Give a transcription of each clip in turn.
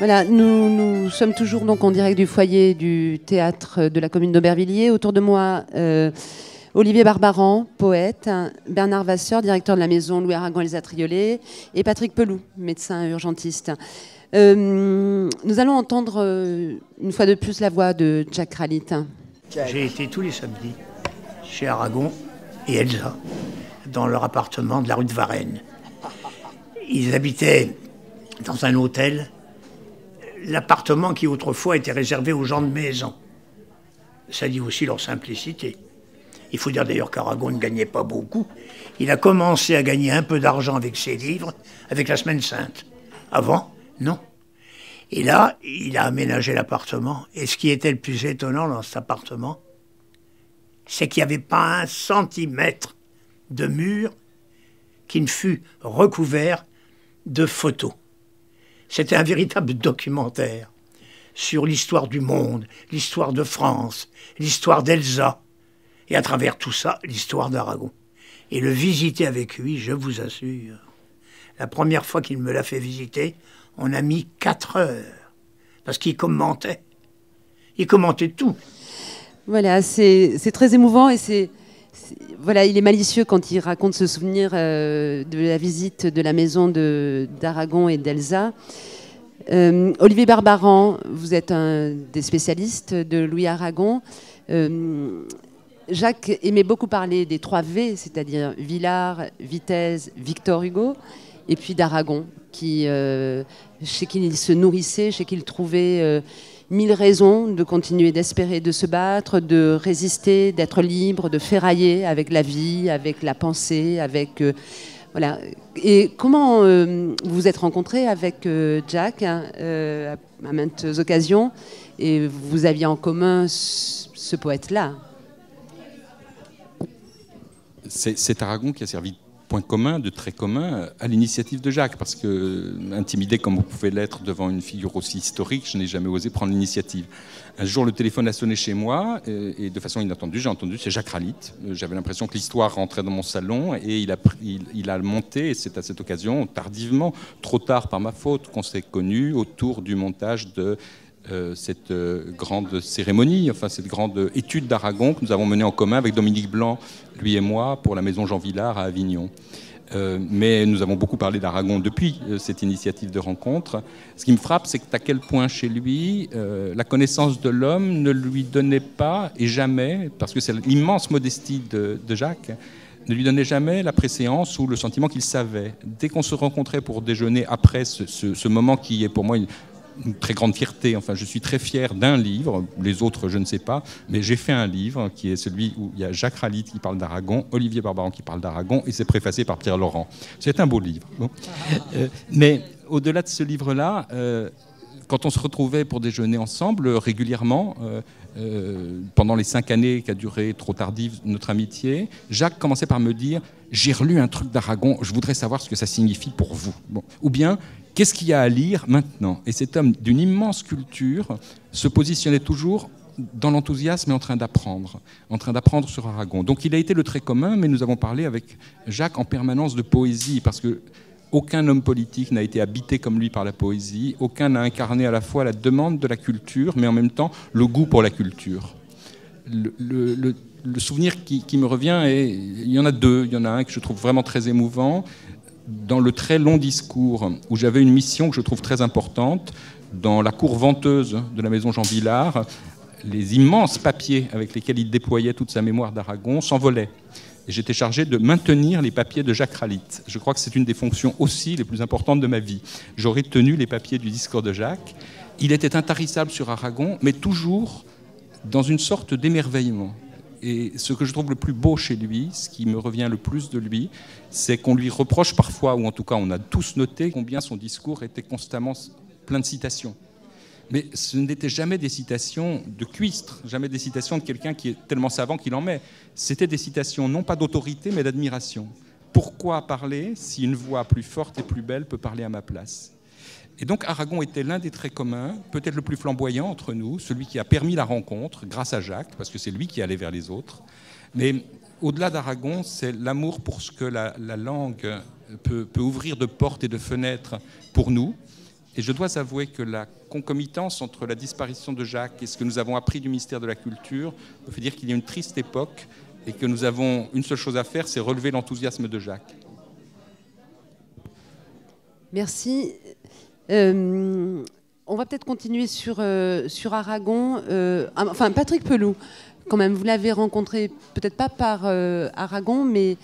Voilà, nous sommes toujours donc en direct du foyer du théâtre de la commune d'Aubervilliers. Autour de moi, Olivier Barbaran, poète, Bernard Vasseur, directeur de la maison Louis Aragon Elsa Triolet, et Patrick Peloux, médecin urgentiste. Nous allons entendre une fois de plus la voix de Jack Rallit. J'ai été tous les samedis chez Aragon et Elsa, dans leur appartement de la rue de Varennes. Ils habitaient dans un hôtel, l'appartement qui autrefois était réservé aux gens de maison. Ça dit aussi leur simplicité. Il faut dire d'ailleurs qu'Aragon ne gagnait pas beaucoup. Il a commencé à gagner un peu d'argent avec ses livres, avec la Semaine Sainte. Avant, non. Et là, il a aménagé l'appartement. Et ce qui était le plus étonnant dans cet appartement, c'est qu'il n'y avait pas un centimètre de mur qui ne fût recouvert de photos. C'était un véritable documentaire sur l'histoire du monde, l'histoire de France, l'histoire d'Elsa, et à travers tout ça, l'histoire d'Aragon. Et le visiter avec lui, je vous assure, la première fois qu'il me l'a fait visiter, on a mis 4 heures, parce qu'il commentait. Il commentait tout. Voilà, c'est très émouvant et voilà, il est malicieux quand il raconte ce souvenir de la visite de la maison d'Aragon et d'Elsa. Olivier Barbaran, vous êtes un des spécialistes de Louis Aragon. Jacques aimait beaucoup parler des 3 V, c'est-à-dire Villars, Vitesse, Victor Hugo, et puis d'Aragon, chez qui il se nourrissait, chez qui il trouvait 1000 raisons de continuer d'espérer, de se battre, de résister, d'être libre, de ferrailler avec la vie, avec la pensée, avec... voilà. Et comment vous vous êtes rencontrés avec Jack à maintes occasions, et vous aviez en commun ce poète-là? C'est Aragon qui a servi de point commun, de trait commun à l'initiative de Jacques, parce que, intimidé comme vous pouvez l'être devant une figure aussi historique, je n'ai jamais osé prendre l'initiative. Un jour, le téléphone a sonné chez moi, et de façon inattendue, j'ai entendu, c'est Jack Rallit. J'avais l'impression que l'histoire rentrait dans mon salon, et il a monté, et c'est à cette occasion, tardivement, trop tard par ma faute, qu'on s'est connus autour du montage de cette grande cérémonie, enfin cette grande étude d'Aragon que nous avons menée en commun avec Dominique Blanc, lui et moi, pour la maison Jean Villars à Avignon. Mais nous avons beaucoup parlé d'Aragon depuis cette initiative de rencontre. Ce qui me frappe, c'est à quel point chez lui, la connaissance de l'homme ne lui donnait pas, et jamais, parce que c'est l'immense modestie de Jacques, ne lui donnait jamais la préséance ou le sentiment qu'il savait. Dès qu'on se rencontrait pour déjeuner après ce moment qui est pour moi une très grande fierté, enfin je suis très fier d'un livre, les autres je ne sais pas, mais j'ai fait un livre qui est celui où il y a Jack Rallit qui parle d'Aragon, Olivier Barbaran qui parle d'Aragon, et c'est préfacé par Pierre Laurent. C'est un beau livre. Bon. Mais au-delà de ce livre-là, quand on se retrouvait pour déjeuner ensemble régulièrement, pendant les 5 années qu'a duré trop tardive notre amitié, Jacques commençait par me dire « J'ai relu un truc d'Aragon, je voudrais savoir ce que ça signifie pour vous. » Bon. Ou bien « Qu'est-ce qu'il y a à lire maintenant ?» Et cet homme d'une immense culture se positionnait toujours dans l'enthousiasme et en train d'apprendre sur Aragon. Donc il a été le trait commun, mais nous avons parlé avec Jacques en permanence de poésie, parce que aucun homme politique n'a été habité comme lui par la poésie, aucun n'a incarné à la fois la demande de la culture, mais en même temps le goût pour la culture. Le souvenir qui me revient, il y en a 2. Il y en a un que je trouve vraiment très émouvant, dans le très long discours où j'avais une mission que je trouve très importante, dans la cour venteuse de la maison Jean Villars, les immenses papiers avec lesquels il déployait toute sa mémoire d'Aragon s'envolaient. Et j'étais chargé de maintenir les papiers de Jack Rallit. Je crois que c'est une des fonctions aussi les plus importantes de ma vie. J'aurais tenu les papiers du discours de Jacques. Il était intarissable sur Aragon, mais toujours dans une sorte d'émerveillement. Et ce que je trouve le plus beau chez lui, ce qui me revient le plus de lui, c'est qu'on lui reproche parfois, ou en tout cas on a tous noté, combien son discours était constamment plein de citations. Mais ce n'étaient jamais des citations de cuistre, jamais des citations de quelqu'un qui est tellement savant qu'il en met. C'était des citations non pas d'autorité, mais d'admiration. Pourquoi parler si une voix plus forte et plus belle peut parler à ma place ? Et donc Aragon était l'un des traits communs, peut-être le plus flamboyant entre nous, celui qui a permis la rencontre, grâce à Jacques, parce que c'est lui qui allait vers les autres. Mais au-delà d'Aragon, c'est l'amour pour ce que la langue peut ouvrir de portes et de fenêtres pour nous, Et je dois avouer que la concomitance entre la disparition de Jacques et ce que nous avons appris du ministère de la Culture me fait dire qu'il y a une triste époque et que nous avons une seule chose à faire, c'est relever l'enthousiasme de Jacques. Merci. On va peut-être continuer sur Aragon. Enfin, Patrick Pelloux, quand même, vous l'avez rencontré peut-être pas par Aragon, mais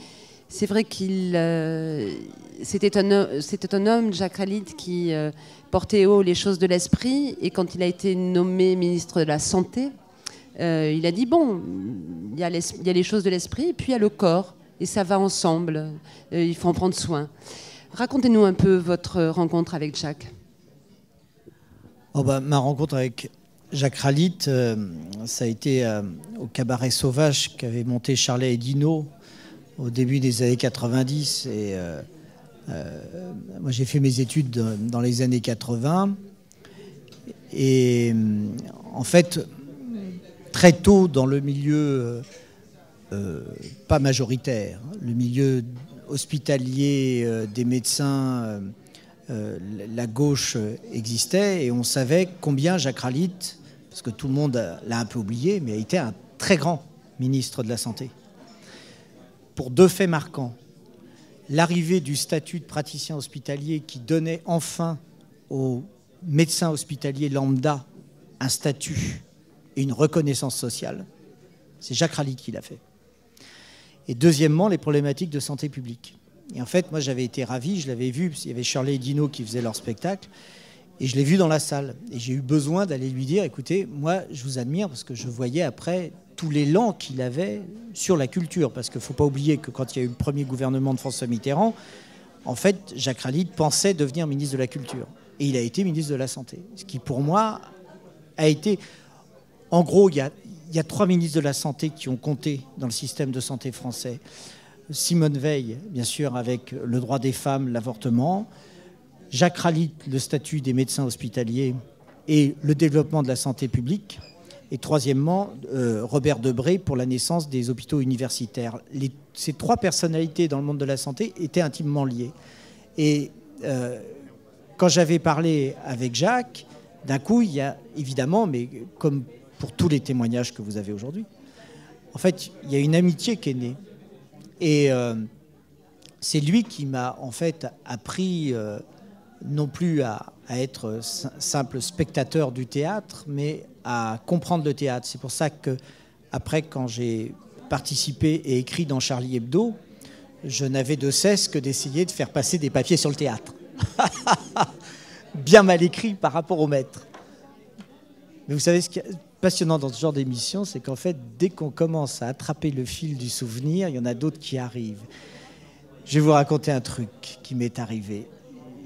c'est vrai qu'il c'était un homme, Jacques Ralite, qui portait haut les choses de l'esprit. Et quand il a été nommé ministre de la Santé, il a dit, bon, il y a les choses de l'esprit, et puis il y a le corps, et ça va ensemble. Il faut en prendre soin. Racontez-nous un peu votre rencontre avec Jacques. Ma rencontre avec Jacques Ralite, ça a été au Cabaret Sauvage qu'avait monté Charlet et Dino au début des années 90. Et moi, j'ai fait mes études dans les années 80. Et en fait, très tôt dans le milieu, pas majoritaire, le milieu hospitalier des médecins, la gauche existait, et on savait combien Jacques Ralite, parce que tout le monde l'a un peu oublié, mais a été un très grand ministre de la Santé. Pour deux faits marquants: l'arrivée du statut de praticien hospitalier qui donnait enfin aux médecins hospitaliers lambda un statut et une reconnaissance sociale. C'est Jacques Ralite qui l'a fait. Et deuxièmement, les problématiques de santé publique. Et en fait, moi, j'avais été ravi, je l'avais vu, il y avait Charlet et Dino qui faisaient leur spectacle, et je l'ai vu dans la salle. Et j'ai eu besoin d'aller lui dire, écoutez, moi, je vous admire, parce que je voyais après tout l'élan qu'il avait sur la culture. Parce qu'il ne faut pas oublier que quand il y a eu le premier gouvernement de François Mitterrand, en fait, Jacques Ralite pensait devenir ministre de la Culture. Et il a été ministre de la Santé. Ce qui, pour moi, a été... En gros, il y a trois ministres de la Santé qui ont compté dans le système de santé français. Simone Veil, bien sûr, avec le droit des femmes, l'avortement. Jacques Ralite, le statut des médecins hospitaliers et le développement de la santé publique. Et troisièmement, Robert Debré pour la naissance des hôpitaux universitaires. Ces trois personnalités dans le monde de la santé étaient intimement liées. Et quand j'avais parlé avec Jacques, d'un coup, il y a évidemment, mais comme pour tous les témoignages que vous avez aujourd'hui, en fait, il y a une amitié qui est née. Et c'est lui qui m'a en fait appris non plus à être simple spectateur du théâtre, mais à comprendre le théâtre. C'est pour ça que après, quand j'ai participé et écrit dans Charlie Hebdo, je n'avais de cesse que d'essayer de faire passer des papiers sur le théâtre. Bien mal écrit par rapport au maître. Mais vous savez, ce qui est passionnant dans ce genre d'émission, c'est qu'en fait, dès qu'on commence à attraper le fil du souvenir, il y en a d'autres qui arrivent. Je vais vous raconter un truc qui m'est arrivé.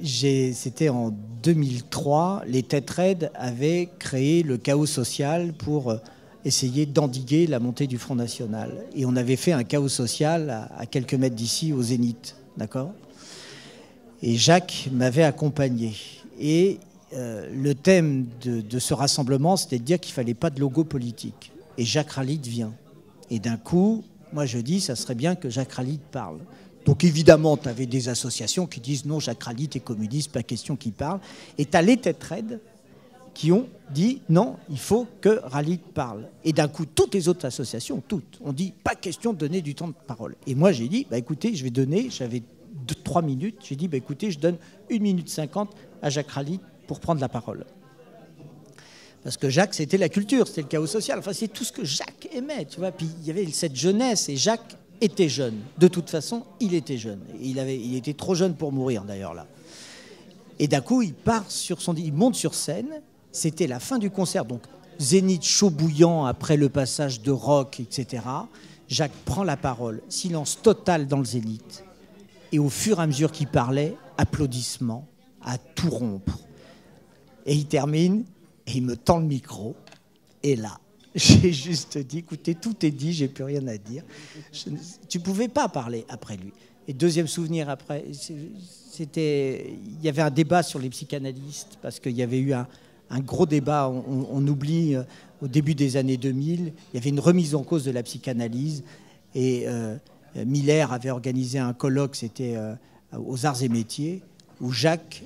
C'était en 2003, les Têtes Raides avaient créé le chaos social pour essayer d'endiguer la montée du Front National. Et on avait fait un chaos social à quelques mètres d'ici, au Zénith, d'accord ? Et Jacques m'avait accompagné. Et le thème de ce rassemblement, c'était de dire qu'il ne fallait pas de logo politique. Et Jacques Ralite vient. Et d'un coup, moi je dis, ça serait bien que Jacques Ralite parle. Donc évidemment, tu avais des associations qui disent non, Jacques Ralite est communiste, pas question qu'il parle. Et tu as les Têtes Raides qui ont dit non, il faut que Ralite parle. Et d'un coup, toutes les autres associations, toutes, ont dit pas question de donner du temps de parole. Et moi j'ai dit, bah écoutez, je vais donner, j'avais 3 minutes, j'ai dit, bah écoutez, je donne 1 minute 50 à Jacques Ralite pour prendre la parole. Parce que Jacques, c'était la culture, c'était le chaos social. Enfin, c'est tout ce que Jacques aimait, tu vois. Puis il y avait cette jeunesse, et Jacques était jeune. De toute façon, il était jeune. Il était trop jeune pour mourir, d'ailleurs, là. Et d'un coup, il monte sur scène. C'était la fin du concert, donc Zénith chaud bouillant après le passage de rock, etc. Jacques prend la parole, silence total dans le Zénith. Et au fur et à mesure qu'il parlait, applaudissements à tout rompre. Et il termine, et il me tend le micro. Et là, j'ai juste dit, écoutez, tout est dit, j'ai plus rien à dire. Tu ne pouvais pas parler après lui. Et deuxième souvenir après, il y avait un débat sur les psychanalystes, parce qu'il y avait eu un gros débat, on oublie, au début des années 2000, il y avait une remise en cause de la psychanalyse. Et Miller avait organisé un colloque, c'était aux Arts et Métiers. où Jacques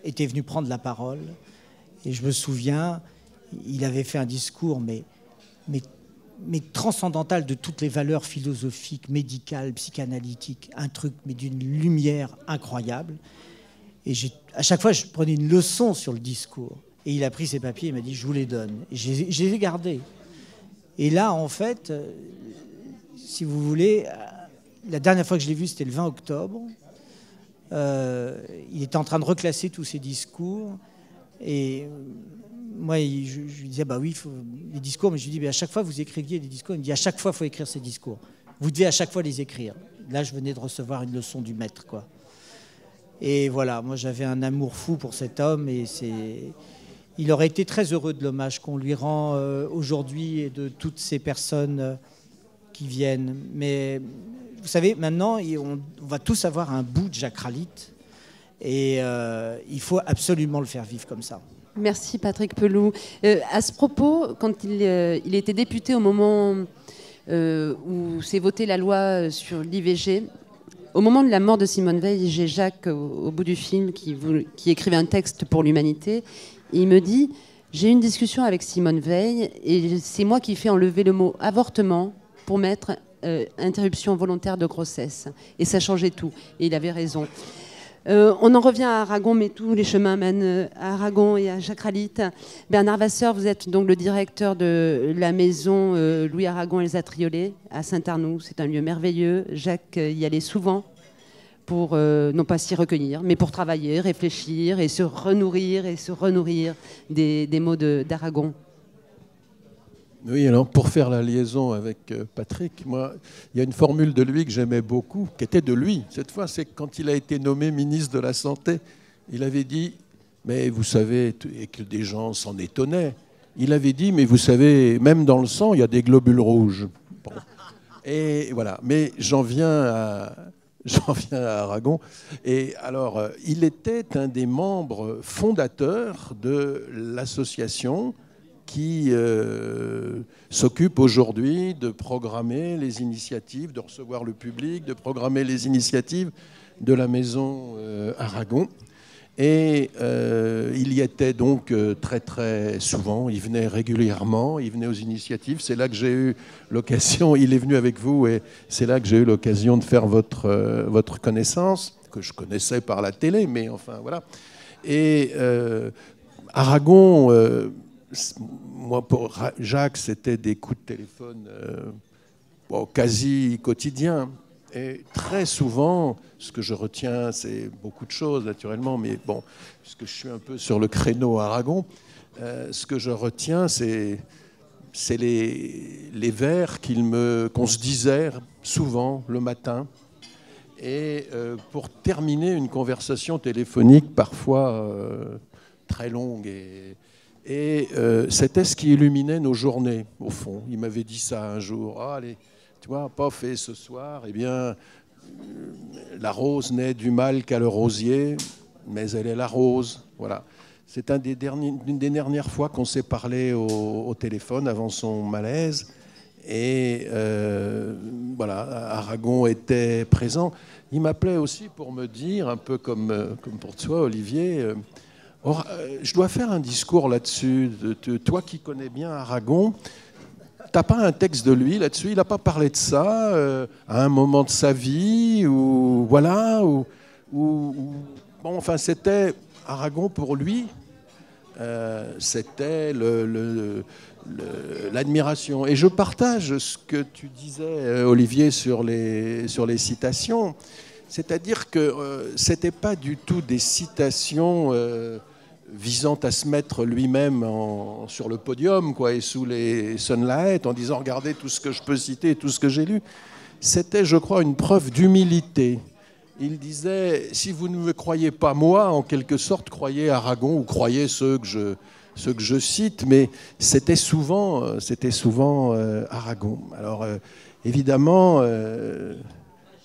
était venu prendre la parole. Et je me souviens, il avait fait un discours, mais transcendantal de toutes les valeurs philosophiques, médicales, psychanalytiques, un truc, mais d'une lumière incroyable. Et à chaque fois, je prenais une leçon sur le discours. Et il a pris ses papiers, il m'a dit, je vous les donne. Et je les ai gardés. Et là, en fait, si vous voulez, la dernière fois que je l'ai vu, c'était le 20 octobre. Il était en train de reclasser tous ses discours. Et moi, je lui disais, bah oui, il faut les discours. Mais je lui dis, à chaque fois, vous écriviez des discours. Il me dit, à chaque fois, il faut écrire ces discours. Vous devez à chaque fois les écrire. Là, je venais de recevoir une leçon du maître, quoi. Et voilà, moi, j'avais un amour fou pour cet homme. Et il aurait été très heureux de l'hommage qu'on lui rend aujourd'hui et de toutes ces personnes qui viennent. Mais vous savez, maintenant, on va tous avoir un bout de Jacques Ralite. Et il faut absolument le faire vivre comme ça. Merci Patrick Pelloux. À ce propos, quand il était député au moment où s'est votée la loi sur l'IVG, au moment de la mort de Simone Veil, j'ai Jacques au bout du film qui écrivait un texte pour l'humanité. Et il me dit, j'ai eu une discussion avec Simone Veil et c'est moi qui fais enlever le mot avortement pour mettre interruption volontaire de grossesse. Et ça changeait tout. Et il avait raison. On en revient à Aragon, mais tous les chemins mènent à Aragon et à Jacques Ralite. Bernard Vasseur, vous êtes donc le directeur de la maison Louis Aragon et Elsa Triolet à Saint-Arnoux. C'est un lieu merveilleux. Jacques y allait souvent pour, non pas s'y recueillir, mais pour travailler, réfléchir et se renourrir des mots d'Aragon. Oui, alors pour faire la liaison avec Patrick, moi, il y a une formule de lui que j'aimais beaucoup, qui était de lui. Cette fois, c'est quand il a été nommé ministre de la Santé, il avait dit, mais vous savez, et que des gens s'en étonnaient, il avait dit, mais vous savez, même dans le sang, il y a des globules rouges. Bon. Et voilà, mais j'en viens à Aragon. Et alors, il était un des membres fondateurs de l'association qui s'occupe aujourd'hui de programmer les initiatives, de recevoir le public, de programmer les initiatives de la maison Aragon. Et il y était donc très très souvent, il venait régulièrement, il venait aux initiatives. C'est là que j'ai eu l'occasion, il est venu avec vous et c'est là que j'ai eu l'occasion de faire votre connaissance, que je connaissais par la télé, mais enfin voilà. Et Aragon... moi, pour Jacques, c'était des coups de téléphone quasi quotidiens. Et très souvent, ce que je retiens, c'est beaucoup de choses, naturellement, mais bon, puisque je suis un peu sur le créneau Aragon, ce que je retiens, c'est les vers qu'on se disait souvent le matin. Et pour terminer une conversation téléphonique, parfois très longue et c'était ce qui illuminait nos journées, au fond. Il m'avait dit ça un jour. Ah, allez, tu vois, pof, et ce soir, eh bien, la rose n'est du mal qu'à le rosier, mais elle est la rose. Voilà. C'est une des dernières fois qu'on s'est parlé au téléphone avant son malaise. Et voilà, Aragon était présent. Il m'appelait aussi pour me dire, un peu comme pour toi, Olivier... Or, je dois faire un discours là-dessus. Toi qui connais bien Aragon, t'as pas un texte de lui là-dessus? Il n'a pas parlé de ça à un moment de sa vie ou voilà bon, enfin, c'était Aragon pour lui. C'était l'admiration. Et je partage ce que tu disais, Olivier, sur les citations. C'est-à-dire que c'était pas du tout des citations visant à se mettre lui-même sur le podium, quoi, et sous les sunlights, en disant « Regardez tout ce que je peux citer, tout ce que j'ai lu ». C'était, je crois, une preuve d'humilité. Il disait « Si vous ne me croyez pas moi, en quelque sorte, croyez Aragon ou croyez ceux que je cite », mais c'était souvent Aragon. Alors, évidemment,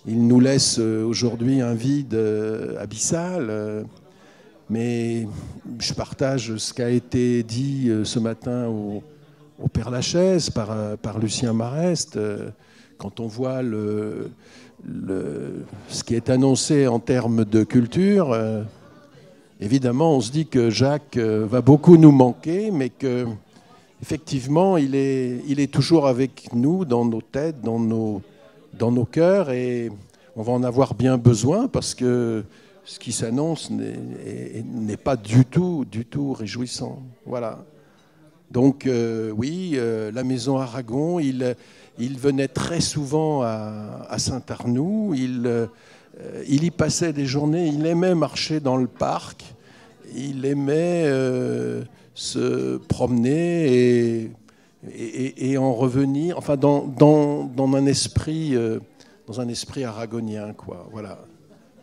il nous laisse aujourd'hui un vide abyssal. Mais je partage ce qui a été dit ce matin au Père Lachaise par Lucien Marest. Quand on voit ce qui est annoncé en termes de culture, évidemment, on se dit que Jacques va beaucoup nous manquer, mais que effectivement, il est toujours avec nous, dans nos têtes, dans nos cœurs, et on va en avoir bien besoin parce que ce qui s'annonce n'est pas du tout réjouissant. Voilà. Donc oui, la maison Aragon, il venait très souvent à Saint-Arnoux, il y passait des journées, il aimait marcher dans le parc, il aimait se promener et en revenir, enfin dans un esprit aragonien, quoi. Voilà.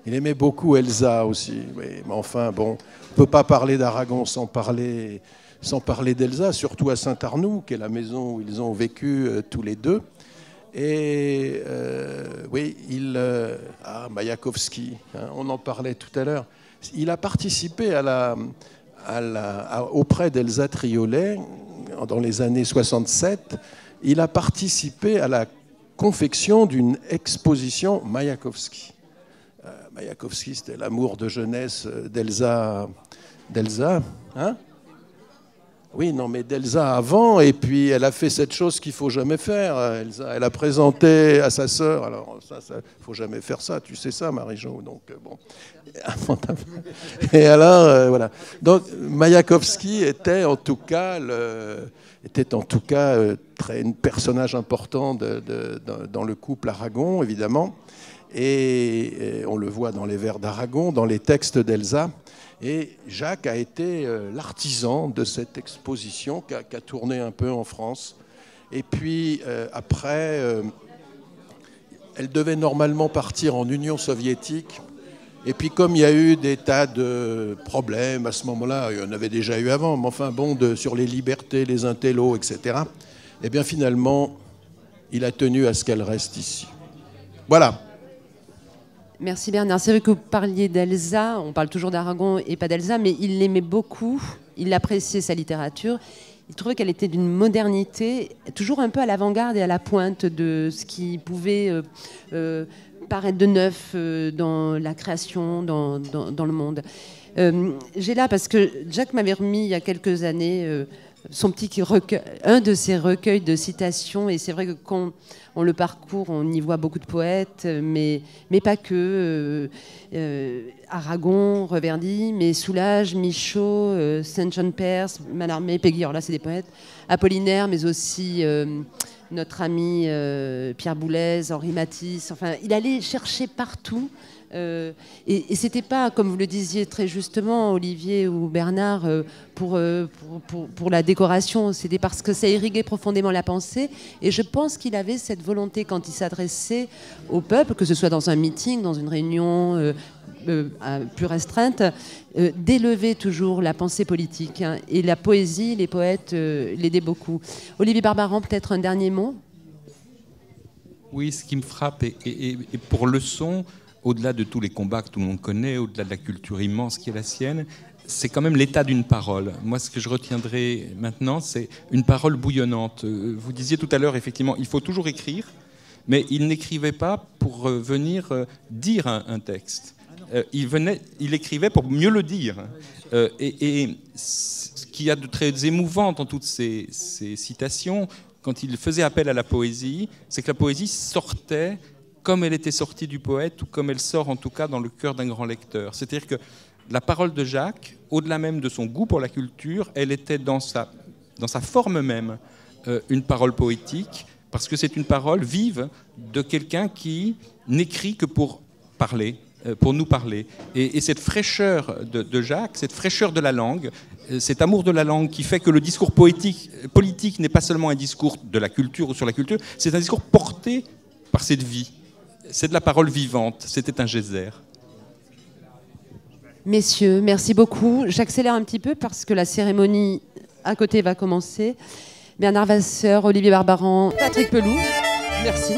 Il aimait beaucoup Elsa aussi, oui, mais enfin bon, on ne peut pas parler d'Aragon sans parler d'Elsa, surtout à Saint-Arnoux, qui est la maison où ils ont vécu tous les deux. Et oui, Mayakovsky, hein, on en parlait tout à l'heure. Il a participé auprès d'Elsa Triolet, dans les années 67, il a participé à la confection d'une exposition Mayakovsky. Mayakovsky, c'était l'amour de jeunesse d'Elsa, hein? Oui, non, mais d'Elsa avant, et puis elle a fait cette chose qu'il ne faut jamais faire. Elsa, elle a présenté à sa sœur, alors ça, il ne faut jamais faire ça, tu sais ça, Marie-Jo, donc bon. Et alors, voilà. Donc, Mayakovsky était en tout cas un personnage important dans le couple Aragon, évidemment, et on le voit dans les vers d'Aragon, dans les textes d'Elsa. Et Jacques a été l'artisan de cette exposition qui a tourné un peu en France. Et puis après, elle devait normalement partir en Union soviétique. Et puis comme il y a eu des tas de problèmes à ce moment-là, il y en avait déjà eu avant, mais enfin bon, sur les libertés, les intellos, etc. Eh bien finalement, il a tenu à ce qu'elle reste ici. Voilà. Merci Bernard. C'est vrai que vous parliez d'Elsa, on parle toujours d'Aragon et pas d'Elsa, mais il l'aimait beaucoup, il appréciait sa littérature, il trouvait qu'elle était d'une modernité, toujours un peu à l'avant-garde et à la pointe de ce qui pouvait paraître de neuf dans la création, dans le monde. J'ai là, parce que Jacques m'avait remis il y a quelques années son petit recueil, un de ses recueils de citations, et c'est vrai que quand on le parcourt, on y voit beaucoup de poètes, mais pas que. Aragon, Reverdy, mais Soulages, Michaud, Saint-John Perse, Mallarmé, Péguy, alors là c'est des poètes, Apollinaire, mais aussi notre ami Pierre Boulez, Henri Matisse, enfin il allait chercher partout. Et c'était pas, comme vous le disiez très justement, Olivier ou Bernard, pour la décoration, c'était parce que ça irriguait profondément la pensée. Et je pense qu'il avait cette volonté, quand il s'adressait au peuple, que ce soit dans un meeting, dans une réunion plus restreinte, d'élever toujours la pensée politique. Hein. Et la poésie, les poètes l'aidaient beaucoup. Olivier Barbaran, peut-être un dernier mot ? Oui, ce qui me frappe, et pour leçon, au-delà de tous les combats que tout le monde connaît, au-delà de la culture immense qui est la sienne, c'est quand même l'état d'une parole. Moi, ce que je retiendrai maintenant, c'est une parole bouillonnante. Vous disiez tout à l'heure, effectivement, il faut toujours écrire, mais il n'écrivait pas pour venir dire un texte. Il écrivait pour mieux le dire. Et ce qu'il y a de très émouvant dans toutes ces citations, quand il faisait appel à la poésie, c'est que la poésie sortait comme elle était sortie du poète, ou comme elle sort en tout cas dans le cœur d'un grand lecteur. C'est-à-dire que la parole de Jacques, au-delà même de son goût pour la culture, elle était dans sa forme même une parole poétique, parce que c'est une parole vive de quelqu'un qui n'écrit que pour parler, pour nous parler. Et cette fraîcheur de Jacques, cette fraîcheur de la langue, cet amour de la langue qui fait que le discours politique n'est pas seulement un discours de la culture ou sur la culture, c'est un discours porté par cette vie. C'est de la parole vivante, c'était un geyser. Messieurs, merci beaucoup. J'accélère un petit peu parce que la cérémonie à côté va commencer. Bernard Vasseur, Olivier Barbaran, Patrick Pelloux, merci.